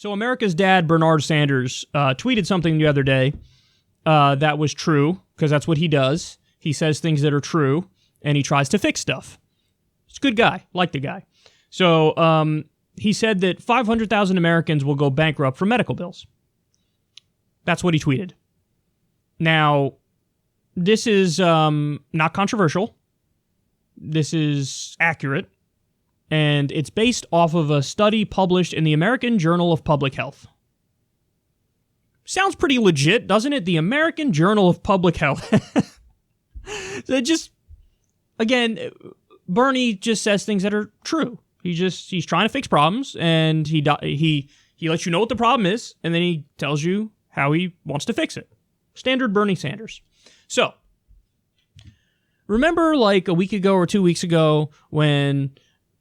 So America's dad, Bernard Sanders, tweeted something the other day that was true, because that's what he does. He says things that are true, and he tries to fix stuff. He's a good guy. Like the guy. So he said that 500,000 Americans will go bankrupt for medical bills. That's what he tweeted. Now, this is not controversial. This is accurate. And it's based off of a study published in the American Journal of Public Health. Sounds pretty legit, doesn't it? The American Journal of Public Health. So again, Bernie just says things that are true. He's trying to fix problems, and he lets you know what the problem is, and then he tells you how he wants to fix it. Standard Bernie Sanders. So, remember like a week ago or 2 weeks ago when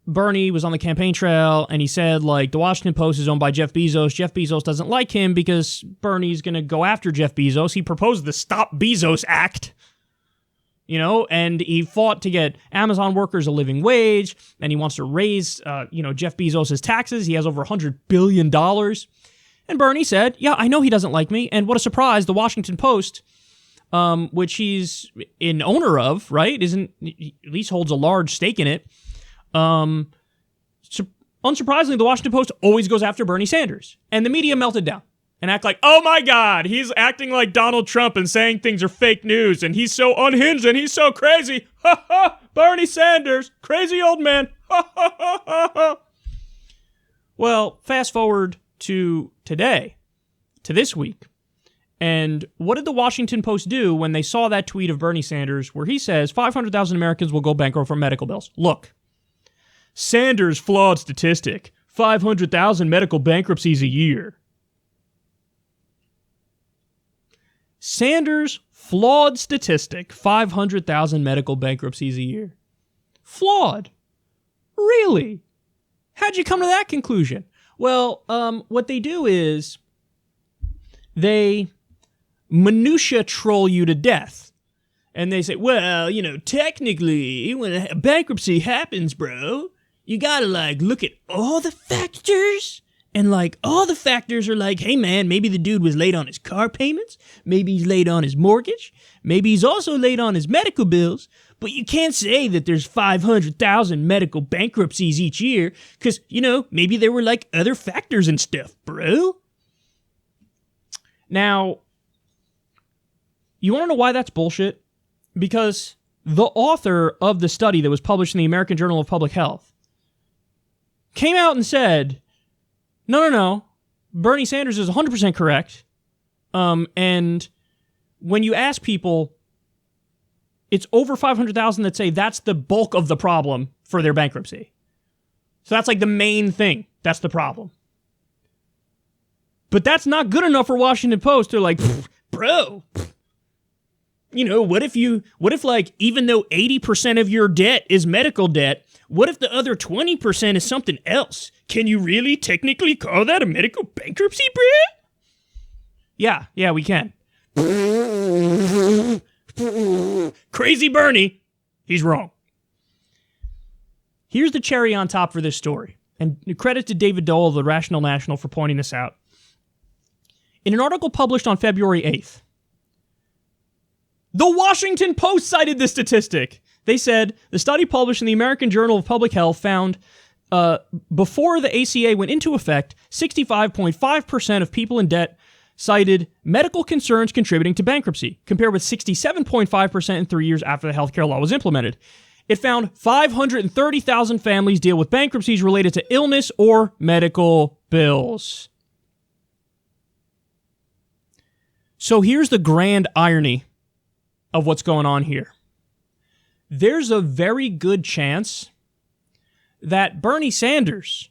Bernie was on the campaign trail and he said, like, the Washington Post is owned by Jeff Bezos. Jeff Bezos doesn't like him because Bernie's going to go after Jeff Bezos. He proposed the Stop Bezos Act, and he fought to get Amazon workers a living wage, and he wants to raise, Jeff Bezos' taxes. He has over $100 billion. And Bernie said, yeah, I know he doesn't like me. And what a surprise, the Washington Post, which he's an owner of, right, at least holds a large stake in it. Unsurprisingly, the Washington Post always goes after Bernie Sanders. And the media melted down and act like, oh my God, he's acting like Donald Trump and saying things are fake news, and he's so unhinged and he's so crazy. Ha ha! Bernie Sanders, crazy old man. Ha ha ha ha ha. Well, fast forward to today, to this week. And what did the Washington Post do when they saw that tweet of Bernie Sanders where he says 500,000 Americans will go bankrupt for medical bills? Look, Sanders' flawed statistic, 500,000 medical bankruptcies a year. Sanders' flawed statistic, 500,000 medical bankruptcies a year. Flawed. Really? How'd you come to that conclusion? Well, what they do is they minutia troll you to death. And they say, well, technically, when a bankruptcy happens, bro, you gotta, look at all the factors. And, all the factors are hey, man, maybe the dude was late on his car payments. Maybe he's late on his mortgage. Maybe he's also late on his medical bills. But you can't say that there's 500,000 medical bankruptcies each year because, maybe there were, other factors and stuff, bro. Now, you want to know why that's bullshit? Because the author of the study that was published in the American Journal of Public Health came out and said, no, Bernie Sanders is 100% correct. And when you ask people, it's over 500,000 that say that's the bulk of the problem for their bankruptcy. So that's the main thing. That's the problem. But that's not good enough for Washington Post. They're like, bro, what if even though 80% of your debt is medical debt, what if the other 20% is something else? Can you really technically call that a medical bankruptcy, bro? Yeah, we can. Crazy Bernie. He's wrong. Here's the cherry on top for this story. And credit to David Dole of the Rational National for pointing this out. In an article published on February 8th, the Washington Post cited this statistic. They said, the study published in the American Journal of Public Health found before the ACA went into effect, 65.5% of people in debt cited medical concerns contributing to bankruptcy, compared with 67.5% in 3 years after the healthcare law was implemented. It found 530,000 families deal with bankruptcies related to illness or medical bills. So here's the grand irony of what's going on here. There's a very good chance that Bernie Sanders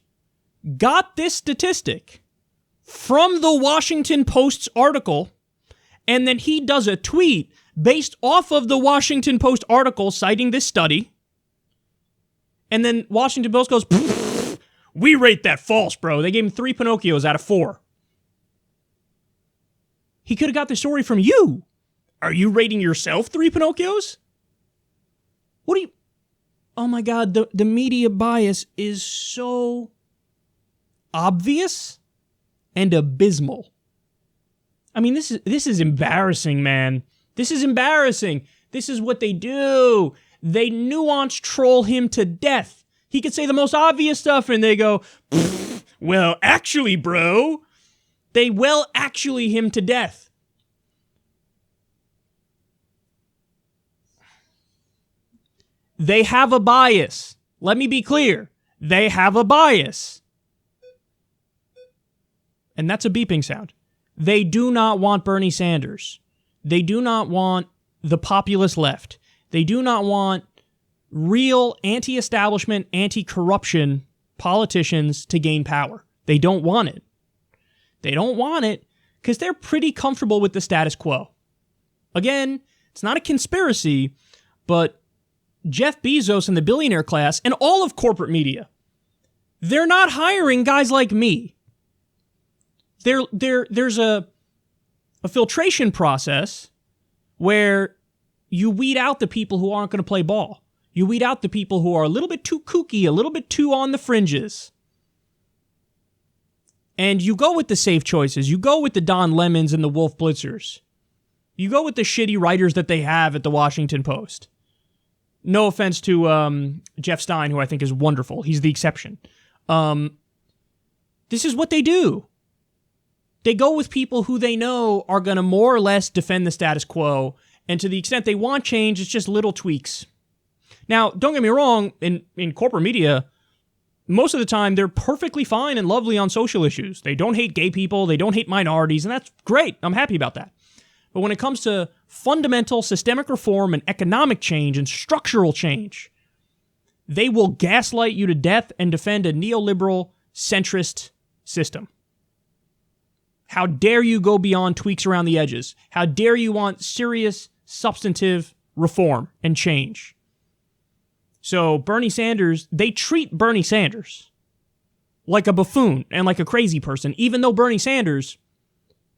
got this statistic from the Washington Post's article, and then he does a tweet based off of the Washington Post article citing this study, and then Washington Post goes, we rate that false, bro. They gave him 3 Pinocchios out of 4. He could have got the story from you. Are you rating yourself 3 Pinocchios? What do you... Oh my God, the media bias is so obvious and abysmal. I mean, this is embarrassing, man. This is embarrassing. This is what they do. They nuance troll him to death. He could say the most obvious stuff and they go, well, actually, bro. They well actually him to death. They have a bias. Let me be clear. They have a bias. And that's a beeping sound. They do not want Bernie Sanders. They do not want the populist left. They do not want real anti-establishment, anti-corruption politicians to gain power. They don't want it. They don't want it because they're pretty comfortable with the status quo. Again, it's not a conspiracy, but Jeff Bezos and the billionaire class and all of corporate media, they're not hiring guys like me. There's a filtration process where you weed out the people who aren't going to play ball. You weed out the people who are a little bit too kooky, a little bit too on the fringes. And you go with the safe choices. You go with the Don Lemons and the Wolf Blitzers. You go with the shitty writers that they have at the Washington Post. No offense to Jeff Stein, who I think is wonderful. He's the exception. This is what they do. They go with people who they know are going to more or less defend the status quo, and to the extent they want change, it's just little tweaks. Now, don't get me wrong, in corporate media, most of the time they're perfectly fine and lovely on social issues. They don't hate gay people, they don't hate minorities, and that's great. I'm happy about that. But when it comes to fundamental systemic reform and economic change and structural change, they will gaslight you to death and defend a neoliberal centrist system. How dare you go beyond tweaks around the edges? How dare you want serious, substantive reform and change? So Bernie Sanders, they treat Bernie Sanders like a buffoon and like a crazy person, even though Bernie Sanders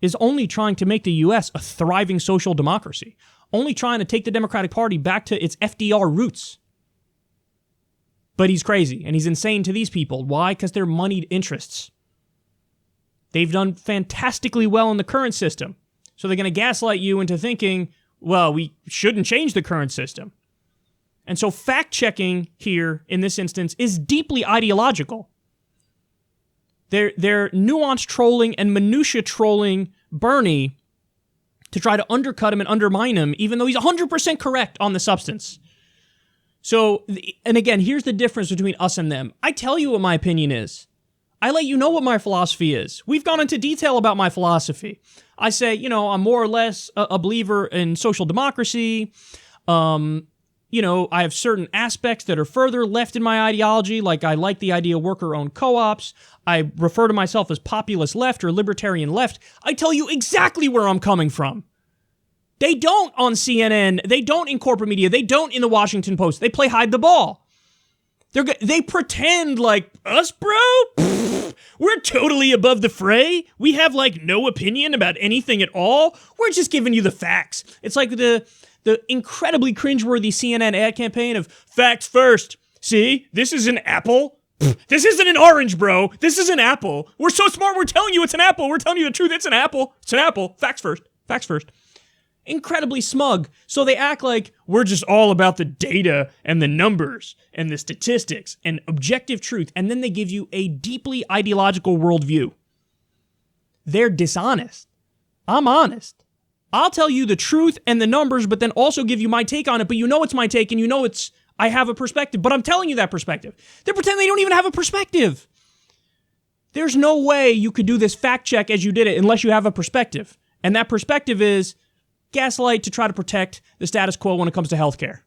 is only trying to make the U.S. a thriving social democracy, only trying to take the Democratic Party back to its FDR roots. But he's crazy, and he's insane to these people. Why? Because they're moneyed interests. They've done fantastically well in the current system. So they're going to gaslight you into thinking, well, we shouldn't change the current system. And so fact-checking here, in this instance, is deeply ideological. They're nuanced trolling and minutia trolling Bernie to try to undercut him and undermine him, even though he's 100% correct on the substance. So, and again, here's the difference between us and them. I tell you what my opinion is. I let you know what my philosophy is. We've gone into detail about my philosophy. I say, I'm more or less a believer in social democracy. I have certain aspects that are further left in my ideology, like I like the idea of worker-owned co-ops. I refer to myself as populist left or libertarian left. I tell you exactly where I'm coming from. They don't on CNN. They don't in corporate media. They don't in the Washington Post. They play hide the ball. They pretend like, us, bro? Pfft, we're totally above the fray. We have, no opinion about anything at all. We're just giving you the facts. It's like the incredibly cringeworthy CNN ad campaign of facts first. See, this is an apple. Pfft, this isn't an orange, bro. This is an apple. We're so smart, we're telling you it's an apple. We're telling you the truth, it's an apple. It's an apple. Facts first. Facts first. Incredibly smug. So they act like we're just all about the data and the numbers and the statistics and objective truth, and then they give you a deeply ideological worldview. They're dishonest. I'm honest. I'll tell you the truth and the numbers, but then also give you my take on it, but it's my take and I have a perspective, but I'm telling you that perspective. They pretend they don't even have a perspective. There's no way you could do this fact check as you did it unless you have a perspective. And that perspective is gaslight to try to protect the status quo when it comes to healthcare.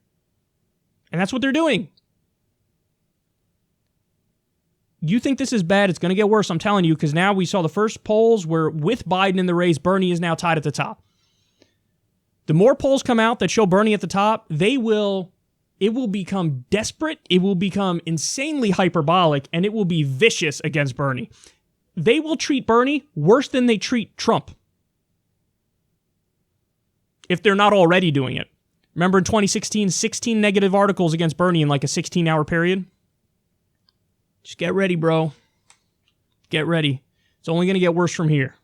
And that's what they're doing. You think this is bad, it's going to get worse, I'm telling you, because now we saw the first polls where with Biden in the race, Bernie is now tied at the top. The more polls come out that show Bernie at the top, it will become desperate, it will become insanely hyperbolic, and it will be vicious against Bernie. They will treat Bernie worse than they treat Trump, if they're not already doing it. Remember in 2016, 16 negative articles against Bernie in a 16-hour period? Just get ready, bro. Get ready. It's only going to get worse from here.